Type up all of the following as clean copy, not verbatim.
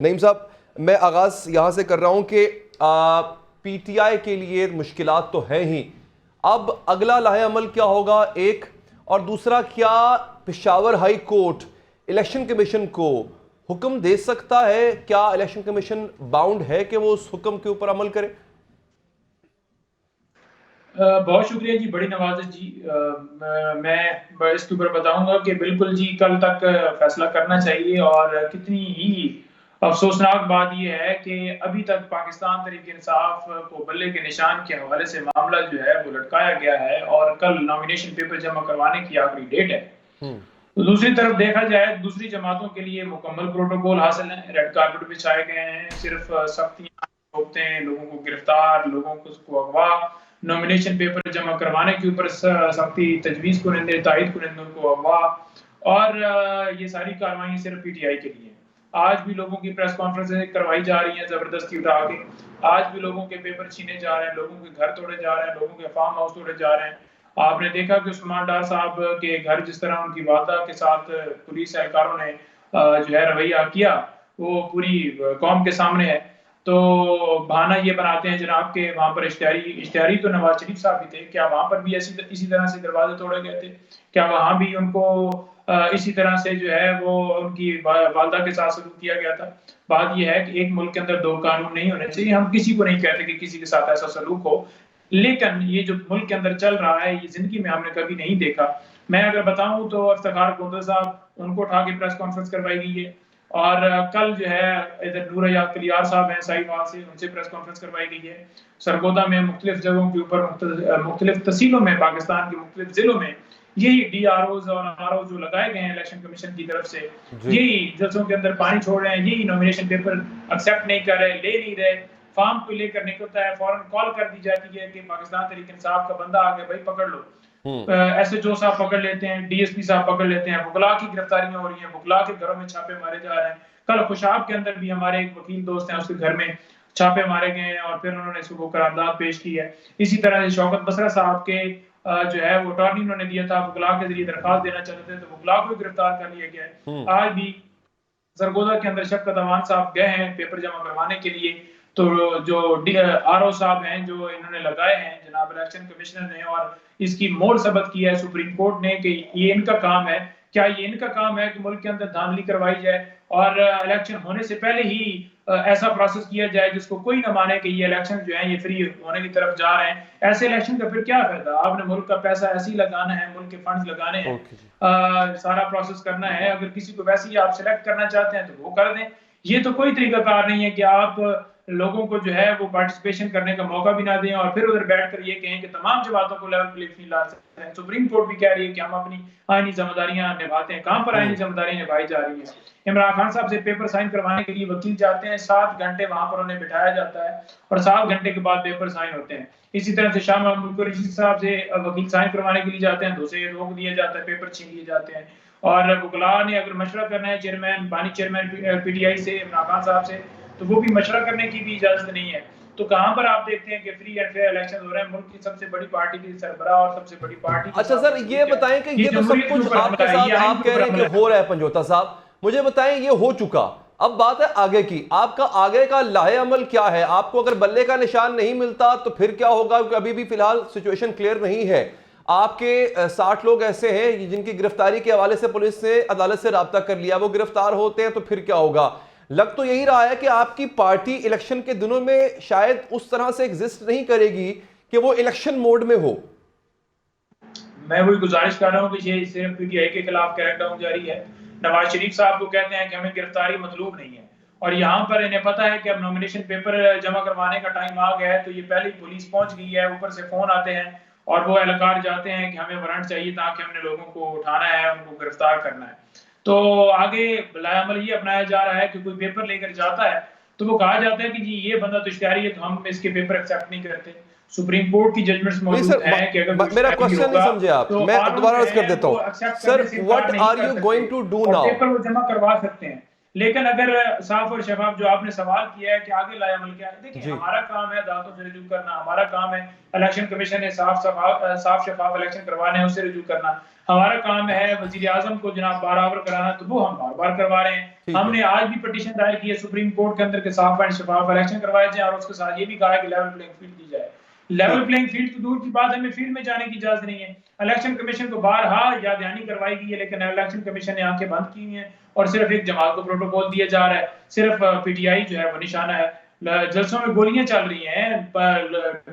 नईम साहब, मैं आगाज़ यहाँ से कर रहा हूँ कि पीटीआई के लिए मुश्किलात तो हैं ही। अब अगला लाहे अमल क्या होगा, एक, और दूसरा, क्या Peshawar high court election commission को हुक्म दे सकता है? क्या इलेक्शन कमीशन बाउंड है कि वो उस हुक्म के ऊपर अमल करे? बहुत शुक्रिया जी, बड़ी नवाज़त जी। मैं इसके ऊपर बताऊंगा कि बिल्कुल जी, कल तक फैसला करना चाहिए। और कितनी ही अफसोसनाक बात यह है कि अभी तक पाकिस्तान तहरीक इंसाफ को बल्ले के निशान के हवाले से मामला जो है वो लटकाया गया है और कल नॉमिनेशन पेपर जमा करवाने की आखिरी डेट है। तो दूसरी तरफ देखा जाए, दूसरी जमातों के लिए मुकम्मल प्रोटोकॉल हासिल है, रेड कारपेट बिछाए गए हैं, सिर्फ सख्तियां रोकते हैं, लोगों को गिरफ्तार, लोगों को अगवा, नॉमिनेशन पेपर जमा करवाने के ऊपर सख्ती, तजवीज़ कुरिंदे, तायद कुरिंदों को अगवा, और ये सारी कार्रवाई सिर्फ पीटीआई के लिए। आज भी लोगों की प्रेस कॉन्फ्रेंस करवाई जा रही हैं जबरदस्ती उठा के, आज भी लोगों के पेपर छीने जा रहे हैं, लोगों के घर तोड़े जा रहे हैं, लोगों के फार्म हाउस तोड़े जा रहे हैं। आपने देखा कि उस्मान डार साहब के घर जिस तरह उनकी वालदा के साथ पुलिस एहलकारों ने जो है रवैया किया, वो पूरी कौम के सामने है। तो बहाना ये बनाते हैं जनाब के वहां पर इश्तिहारी तो नवाज शरीफ साहब भी थे, क्या वहां पर भी इसी तरह से दरवाजे तोड़े गए थे? क्या वहां भी उनको इसी तरह से जो है वो उनकी वालदा के साथ सलूक किया गया था? बात यह है कि एक मुल्क के अंदर दो कानून नहीं होने चाहिए। हम किसी को नहीं कहते कि किसी के साथ ऐसा सलूक हो, लेकिन ये जो मुल्क के अंदर चल रहा है, ये जिंदगी में हमने कभी नहीं देखा। मैं अगर बताऊं तो इफ्तिखार गोंदा साहब, उनको उठा के प्रेस कॉन्फ्रेंस करवाई गई है, और कल जो है इधर नूर हयात कलियार साहब हैं साहिवाल से, उनसे प्रेस कॉन्फ्रेंस करवाई गई है। सरगोदा में मुख्तलिफ जगहों के ऊपर मुख्तलिफ तहसीलों में, पाकिस्तान के मुख्तलिफ जिलों में यही डीआरओज और आरओ जो लगाए गए हैं इलेक्शन कमीशन की तरफ से, यही जलसों के अंदर पानी छोड़ रहे हैं, यही नॉमिनेशन पेपर एक्सेप्ट नहीं कर रहे, ले नहीं रहे। फार्म को लेकर निकलता है, फौरन कॉल कर दी जाती है कि पाकिस्तान तहरीक इंसाफ का बंदा आ गया, भाई पकड़ लो। एसएचओ साहब पकड़ लेते हैं, डीएसपी साहब पकड़ लेते हैं, बुकला की गिरफ्तारियां हो रही हैं, बुकला के घरों में छापे मारे जा रहे हैं। कल खुशाब के अंदर भी हमारे एक वकील दोस्त हैं, उसके घर में छापे मारे गए हैं और फिर उन्होंने सुबह करारदाद पेश की है। इसी तरह से शौकत बसरा साहब के जो है वो अटॉर्नी उन्होंने दिया था, बुकला के जरिए दरखास्त देना चाहते थे, तो बुकला को गिरफ्तार कर लिया गया है। आज भी सरगोदा के अंदर शफकत अमान साहब गए हैं पेपर जमा करवाने के लिए, तो जो आरओ साहब हैं जो इन्होंने लगाए हैं जनाब इलेक्शन कमिश्नर ने, और इसकी मोड़ सबत की है सुप्रीम कोर्ट ने कि ये इनका काम है। क्या ये इनका काम है कि मुल्क के अंदर धांधली करवाई जाए और इलेक्शन होने से पहले ही ऐसा प्रोसेस किया जाए जिसको कोई ना माने कि ये इलेक्शन जो है ये फ्री होने की तरफ जा रहे हैं? ऐसे इलेक्शन का फिर क्या फायदा? आपने मुल्क का पैसा ऐसे ही लगाना है, मुल्क के फंड्स लगाने हैं, सारा प्रोसेस करना है। अगर किसी को वैसे ही आप सिलेक्ट करना चाहते हैं तो वो कर दें। ये तो कोई तरीकाकार नहीं है कि आप लोगों को जो है वो पार्टिसिपेशन करने का मौका भी ना दें और फिर उधर बैठकर ये कहें कि तमाम जमातों को लेवल प्ले फील्ड ला सकते हैं। सुप्रीम कोर्ट भी कह रही है कि हम अपनी आईनी जिम्मेदारियां निभाते हैं। कहां पर आईनी जिम्मेदारियां निभाई जा रही हैं? इमरान खान साहब से पेपर साइन करवाने के लिए वकील जाते हैं, 7 घंटे वहां पर उन्हें बिठाया जाता है और 7 घंटे के बाद पेपर साइन होते हैं। इसी तरह से शाह महमूद कुरैशी साहब से वकील साइन करवाने के लिए जाते हैं, 2 से रोक दिया जाता है, पेपर छीन लिए जाते हैं। और बुकला ने अगर मशवरा करना है चेयरमैन, बानी चेयरमैन पीटीआई से, इमरान खान साहब से, तो वो भी मशवरा करने की भी इजाजत नहीं है। तो कहां पर आप देखते हैं कि फ्री एंड फेयर इलेक्शन हो रहे हैं, मुल्क की सबसे बड़ी पार्टी की सरबराह और सबसे बड़ी पार्टी। अच्छा सर, ये बताएं कि ये तो सब कुछ आपके साथ आप कह रहे हैं कि हो रहा है पंजोता साहब, मुझे बताएं ये हो चुका, अब बात है आगे की। आपका आगे का लाहे अमल क्या है? आपको अगर बल्ले का निशान नहीं मिलता तो फिर क्या होगा? क्योंकि अभी भी फिलहाल सिचुएशन क्लियर नहीं है। आपके 60 लोग ऐसे हैं जिनकी गिरफ्तारी के हवाले से पुलिस ने अदालत से राब्ता कर लिया, वो गिरफ्तार होते हैं तो फिर क्या होगा? लग तो यही रहा है कि आपकी पार्टी इलेक्शन के दिनों में शायद उस तरह से एग्जिस्ट नहीं करेगी कि वो इलेक्शन मोड में हो। मैं वही गुजारिश कर रहा हूँ कि ये सिर्फ पीटीआई के खिलाफ क्रैकडाउन जारी है। नवाज शरीफ साहब को कहते हैं कि हमें गिरफ्तारी मतलूब नहीं है, और यहाँ पर इन्हें पता है कि अब नॉमिनेशन पेपर जमा करवाने का टाइम आ गया है, तो ये पहले ही पुलिस पहुंच गई है, ऊपर से फोन आते हैं और वो एहलकार जाते हैं कि हमें वारंट चाहिए ताकि हमने लोगों को उठाना है, उनको गिरफ्तार करना है। तो आगे लायामल ये अपनाया जा रहा है कि कोई पेपर लेकर जाता है तो वो कहा जाता है कि जी ये बंदा तो इश्तिहारी है तो हम इसके पेपर एक्सेप्ट नहीं करते। सुप्रीम कोर्ट की जजमेंट्स मौजूद हैं कि अगर मेरा क्वेश्चन नहीं समझे आप, तो मैं दोबारा अर्ज कर देता हूं sir, what are you going to do now? Paper वो जमा करवा सकते हैं, लेकिन अगर साफ और शफाफ जो आपने सवाल किया है कि आगे लायामल क्या है, देखिए हमारा काम है अदालतों से रिजू करना, हमारा काम है इलेक्शन कमीशन ने साफ शफाफ इलेक्शन करवाने हैं उससे रिजू करना, हमारा काम है वजीर आजम को जनाब बराबर कराना, तो वो हम बार बार करवा रहे हैं। हमने आज भी पिटीशन दायर की है सुप्रीम कोर्ट के अंदर के साफ एंड शफाफ इलेक्शन करवाए जाए, और उसके साथ ये भी कहा है कि लेवल प्लेइंग फील्ड दी जाए। लेवल प्लेइंग फील्ड तो दूर की बात, हमें फील्ड में जाने की इजाजत नहीं है। इलेक्शन कमीशन को बारहा याद दहानी करवाई गई है, लेकिन इलेक्शन कमीशन ने आंखें बंद की हैं और सिर्फ एक जमात को प्रोटोकॉल दिया जा रहा है, सिर्फ पीटीआई जो है वो निशाना है। जलसों में गोलियां चल रही हैं,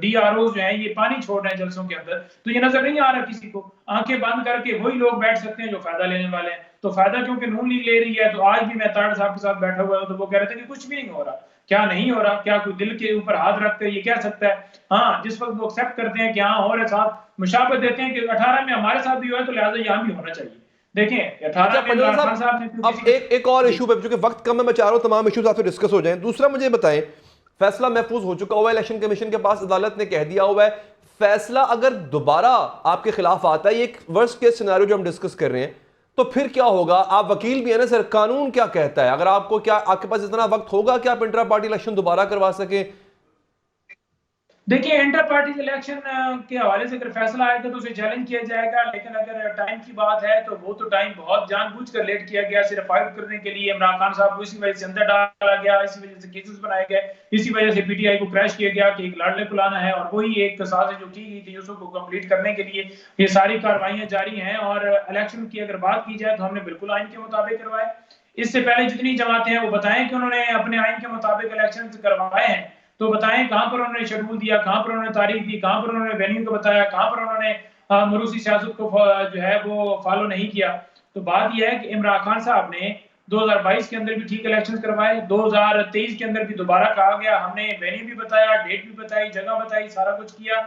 डीआरओ जो है ये पानी छोड़ रहे हैं जलसों के अंदर, तो ये नजर नहीं आ रहा किसी को। आंखें बंद करके वही लोग बैठ सकते हैं जो फायदा लेने वाले हैं। तो फायदा क्योंकि नून लीग ले रही है, तो आज भी मैं ताड़ साहब के साथ बैठा हुआ हूं, तो वो कह रहे थे कि कुछ भी नहीं हो रहा। क्या नहीं हो रहा? क्या कोई दिल के ऊपर हाथ रख कर ये कह सकता है? हाँ, जिस वक्त वो एक्सेप्ट करते हैं कि हाँ हो रहा, साथ मुशाबत देते हैं कि 18 में हमारे साथ भी हुआ है, तो लिहाजा यहाँ भी होना चाहिए। देखें 18 में इमरान खान साहब ने अब एक और इशू पे, क्योंकि वक्त कम है, मैं चाह रहा हूं तमाम इशूज आपसे डिस्कस हो जाएं। दूसरा मुझे बताएं, फैसला महफूज हो चुका हुआ है, इलेक्शन कमीशन के पास अदालत ने कह दिया हुआ है, फैसला अगर दोबारा आपके खिलाफ आता है, ये एक वर्स्ट केस सिनेरियो जो हम डिस्कस कर रहे हैं, तो फिर क्या होगा? आप वकील भी है ना सर, कानून क्या कहता है? अगर आपको, क्या आपके पास इतना वक्त होगा कि आप इंट्रा पार्टी इलेक्शन दोबारा करवा सके? देखिए, इंटर पार्टी इलेक्शन के हवाले से अगर फैसला आएगा तो उसे चैलेंज किया जाएगा, लेकिन अगर टाइम की बात है तो वो तो टाइम बहुत जानबूझकर लेट किया गया, सिर्फ फाइट करने के लिए। इमरान खान साहब को इसी वजह से अंदर डाला गया, इसी वजह से केसेस बनाए गए, इसी वजह से पीटीआई को क्रैश किया गया कि एक लाडले को लाना है, और वही एक साजिश जो की गई थी उसको कंप्लीट करने के लिए ये सारी कार्रवाइयां जारी हैं। और इलेक्शन की अगर बात की जाए तो हमने बिल्कुल आइन के मुताबिक करवाए। इससे पहले जितनी जमातें हैं वो बताएं कि उन्होंने अपने आइन के मुताबिक इलेक्शन करवाए हैं, तो बताएं कहां पर उन्होंने शेड्यूल दिया, कहां पर उन्होंने तारीख दी, कहां पर उन्होंने वेन्यू को बताया, कहां पर उन्होंने मरूसी सियासत को जो है वो फॉलो नहीं किया। तो बात यह है कि इमरान खान साहब ने 2022 के अंदर भी ठीक इलेक्शन करवाए, 2023 के अंदर भी दोबारा कहा गया, हमने वेन्यू भी बताया, डेट भी बताई, जगह बताई, सारा कुछ किया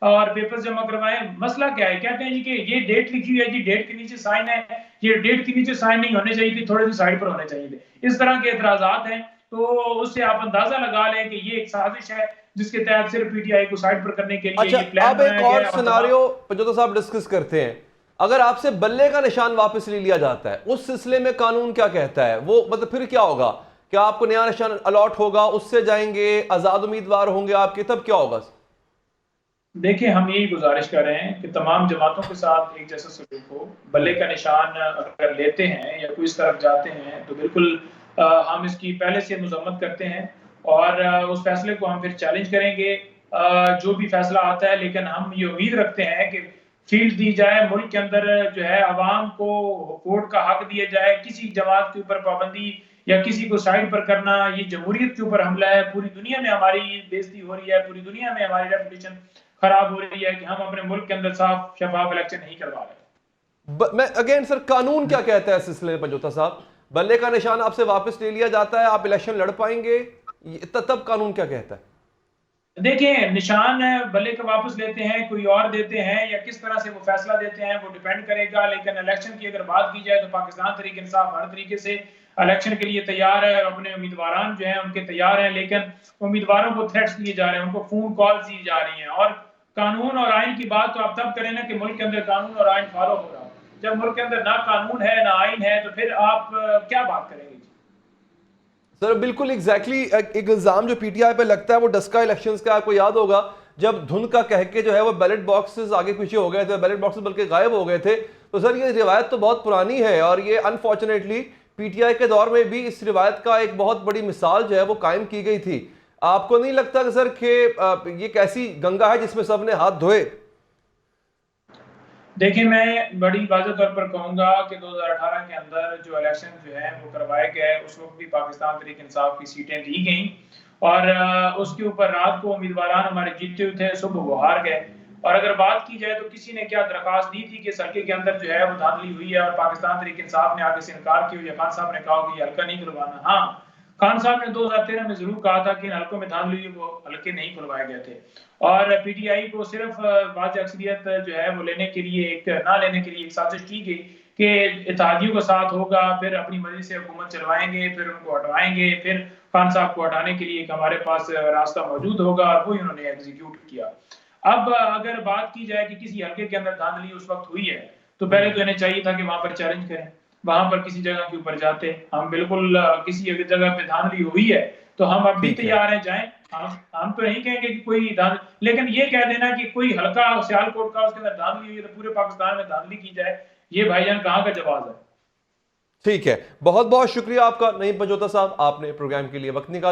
और पेपर्स जमा करवाए। मसला क्या है? कहते हैं जी कि ये डेट लिखी हुई है जी, डेट के नीचे साइन है, ये डेट के नीचे साइन नहीं होने चाहिए थे, थोड़े से साइड पर होने चाहिए थे। इस तरह के एतराजात हैं, तो उससे आप अंदाजा लगा लें कि ये एक साजिश है जिसके तहत सिर्फ पीटीआई को साइड पर करने के लिए अच्छा, ये प्लान अब एक बनाया और गया। सिनारियो पंजोता साहब डिस्कस करते हैं, अगर आपसे बल्ले का निशान वापस ले लिया जाता है, उस सिलसिले में कानून क्या कहता है? वो मतलब फिर क्या होगा? क्या आपको नया निशान अलॉट होगा, उससे जाएंगे, आजाद उम्मीदवार होंगे आपके, तब क्या होगा? देखिए, हम यही गुजारिश कर रहे हैं कि तमाम जमातों के साथ एक जैसा सलूक हो। बल्ले का निशान अगर लेते हैं या कोई इस तरफ जाते हैं तो बिल्कुल हम इसकी पहले से मजम्मत करते हैं और उस फैसले को हम फिर चैलेंज करेंगे, जो भी फैसला आता है। लेकिन हम ये उम्मीद रखते हैं कि फील्ड दी जाए, मुल्क के अंदर जो है आवाम को वोट का हक दिया जाए, किसी जमात के ऊपर पाबंदी या किसी को साइड पर करना ये जमहूरियत के ऊपर हमला है। पूरी दुनिया में हमारी बेइज्जती हो रही है, पूरी दुनिया में हमारी रेपुटेशन खराब हो रही है कि हम अपने मुल्क के अंदर साफ शफाफ इलेक्शन नहीं करवा रहे। मैं अगेन सर, कानून क्या कहता है इस सिलसिले में पंजोता साहब? बल्ले का निशान आपसे वापस ले लिया जाता है, आप इलेक्शन लड़ पाएंगे, तब कानून क्या कहता है? देखिए, निशान बल्ले का वापस लेते हैं, कोई और देते हैं, या किस तरह से वो फैसला देते हैं वो डिपेंड करेगा। लेकिन इलेक्शन की अगर बात की जाए तो पाकिस्तान तहरीक इंसाफ हर तरीके से इलेक्शन के लिए तैयार है, अपने उम्मीदवार जो हैं उनके तैयार हैं, लेकिन उम्मीदवारों को थ्रेट्स दिए जा रहे हैं, उनको फोन कॉल्स दी जा रही हैं। और कानून और आइन की बात तो आप तब करें ना कि मुल्क के अंदर कानून और आइन फॉलो हो रहा हो। जब मुल्क के अंदर ना कानून है ना आइन है तो फिर आप क्या बात करेंगे? सर बिल्कुल एग्जैक्टली एक इल्जाम जो पीटीआई पे लगता है वो डस्का इलेक्शंस का, आपको याद होगा जब धुन का कह के जो है वो बैलेट बॉक्सेस आगे पीछे हो गए थे, बैलेट बॉक्सेस बल्कि गायब हो गए थे। तो सर ये रिवायत तो बहुत पुरानी है और ये अनफॉर्चुनेटली पीटीआई के दौर में भी इस रिवायत का एक बहुत बड़ी मिसाल जो है वो कायम की गई थी। आपको नहीं लगता कि सर कि ये कैसी गंगा है जिसमें सबने हाथ धोए? देखिए, मैं बड़ी वाज़ेह तौर पर कहूँगा कि 2018 के अंदर जो इलेक्शन जो है वो करवाए गए, उस वक्त भी पाकिस्तान तहरीक इंसाफ की सीटें ली गई और उसके ऊपर रात को उम्मीदवार हमारे जीते हुए थे, सुबह वो हार गए। और अगर बात की जाए तो किसी ने क्या दरख्वास्त दी थी कि इस हल्के के अंदर जो है वो धांधली हुई है, और पाकिस्तान तहरीक इंसाफ ने आगे से इनकार किया, खान साहब ने कहा कि हल्का नहीं खुलवाना। हाँ, खान साहब ने 2013 में जरूर कहा था कि इन हल्कों में धांधली हुई, वो हल्के नहीं खुलवाए गए थे। और पीटीआई को सिर्फ वाज़ेह अक्सरियत जो है वो लेने के लिए, एक ना लेने के लिए एक साजिश की गई कि इत्तेहादियों का साथ होगा, फिर अपनी मर्जी से हुकूमत चलवाएंगे, फिर उनको हटवाएंगे, फिर खान साहब को हटाने के लिए एक हमारे पास रास्ता मौजूद होगा, और वही उन्होंने एग्जीक्यूट किया। अब अगर बात की जाए कि किसी हल्के के अंदर धांधली उस वक्त हुई है, तो पहले तो इन्हें चाहिए था कि वहां पर चैलेंज करें, वहां पर किसी जगह के ऊपर जाते। हम बिल्कुल किसी जगह पे धांधली हुई है तो हम अब भी तैयार हैं, जाएं। हम तो नहीं कहेंगे कि कोई लेकिन ये कह देना कि कोई हल्का सियालकोट का उसके अंदर धांधली हुई है तो पूरे पाकिस्तान में धांधली की जाए, ये भाईजान कहाँ का जवाब है? ठीक है, बहुत बहुत शुक्रिया आपका नईम पंजोता साहब, आपने प्रोग्राम के लिए वक्त निकाला।